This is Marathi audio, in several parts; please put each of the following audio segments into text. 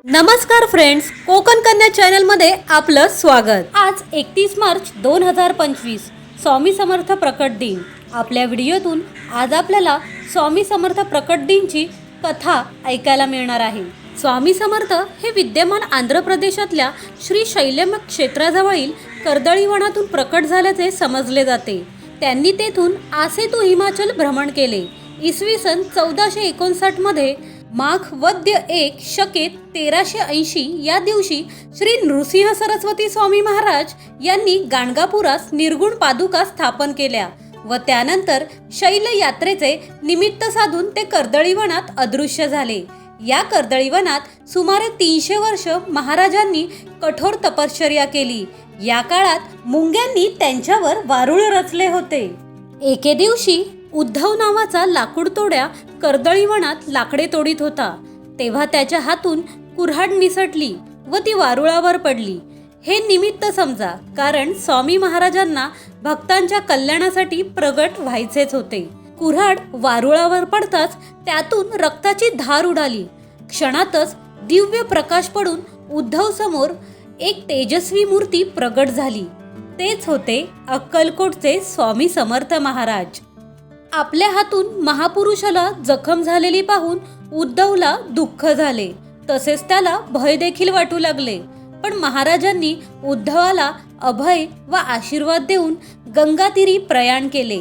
नमस्कार फ्रेंड्स, कोकण कन्या चॅनलमध्ये आपलं स्वागत। आज 31 मार्च 2025 स्वामी समर्थ प्रकट दिन। आपल्या व्हिडिओतून आज आपल्याला स्वामी समर्थ प्रकट दिनची कथा ऐकायला मिळणार आहे। स्वामी समर्थ हे विद्यमान आंध्र प्रदेशातल्या श्री शैल्यम क्षेत्राजवळील कर्दळीवनातून प्रकट झाल्याचे समजले जाते। त्यांनी तेथून आसे टू हिमाचल भ्रमण केले। इसवी सन 1459 मध्ये माघ वद्य 1 शके 1380 या दिवशी श्री नृसिंह सरस्वती स्वामी महाराज यांनी गाणगापुरास निर्गुण पादुका स्थापन केल्या व त्यानंतर शैल यात्रेचे निमित्त साधून ते कर्दळीवनात अदृश्य झाले। या कर्दळीवनात सुमारे 300 वर्ष महाराजांनी कठोर तपश्चर्या केली। या काळात मुंग्यांनी त्यांच्यावर वारुळ रचले होते। एके दिवशी उद्धव नावाचा लाकूड तोड्या कर्दळीवनात लाकडे तोडीत होता, तेव्हा त्याच्या हातून कुऱ्हाड निसटली व ती वारुळावर पडली। हे निमित्त समजा, कारण स्वामी महाराजांना भक्तांच्या कल्याणासाठी प्रगट व्हायचेच होते। कुऱ्हाड वारुळावर पडताच त्यातून रक्ताची धार उडाली। क्षणातच दिव्य प्रकाश पडून उद्धव समोर एक तेजस्वी मूर्ती प्रगट झाली। तेच होते अक्कलकोटचे स्वामी समर्थ महाराज। आपल्या हातून महापुरुषाला जखम झालेली पाहून उद्धवला दुःख झाले, तसेच त्याला भय देखील वाटू लागले। पण महाराजांनी उद्धवाला अभय व आशीर्वाद देऊन गंगातीरी प्रयाण केले।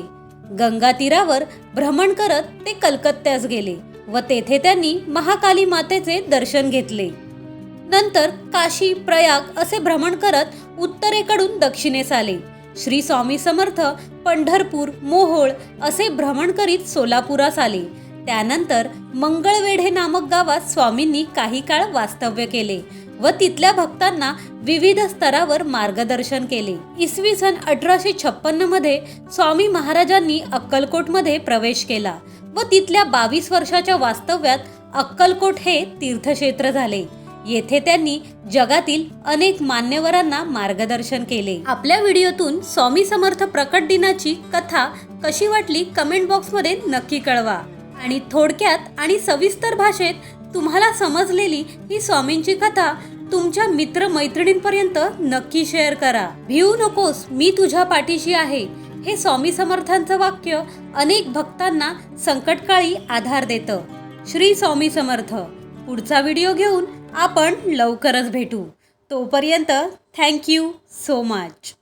गंगातीरावर भ्रमण करत ते कलकत्त्यास गेले व तेथे त्यांनी महाकाली मातेचे दर्शन घेतले। नंतर काशी प्रयाग असे भ्रमण करत उत्तरेकडून दक्षिणेस आले। श्री स्वामी समर्थ पंढरपूर मोहोळ असे भ्रमण करीत सोलापुरास आले। त्यानंतर मंगळवेढे नामक गावात स्वामींनी काही काळ वास्तव्य केले व तिथल्या भक्तांना विविध स्तरावर मार्गदर्शन केले। इसवी सन 1856 मध्ये स्वामी महाराजांनी अक्कलकोटमध्ये प्रवेश केला व तिथल्या 22 वर्षाच्या वास्तव्यात अक्कलकोट हे तीर्थक्षेत्र झाले। येथे त्यांनी जगातील अनेक मान्यवरांना मार्गदर्शन केले। आपल्या व्हिडिओतून स्वामी समर्थ प्रकट दिनाची कथा कशी वाटली कमेंट बॉक्समध्ये नक्की कळवा आणि थोडक्यात आणि सविस्तर भाषेत तुम्हाला समजलेली ही स्वामींची कथा तुमच्या मित्र मैत्रिणींपर्यंत नक्की शेअर करा। भिवू नकोस, मी तुझ्या पाठीशी आहे हे स्वामी समर्थांचं वाक्य अनेक भक्तांना संकटकाळी आधार देतं। श्री स्वामी समर्थ। पुढचा व्हिडिओ घेऊन आपण लवकरच भेटू। तोपर्यंत थँक यू सो मच।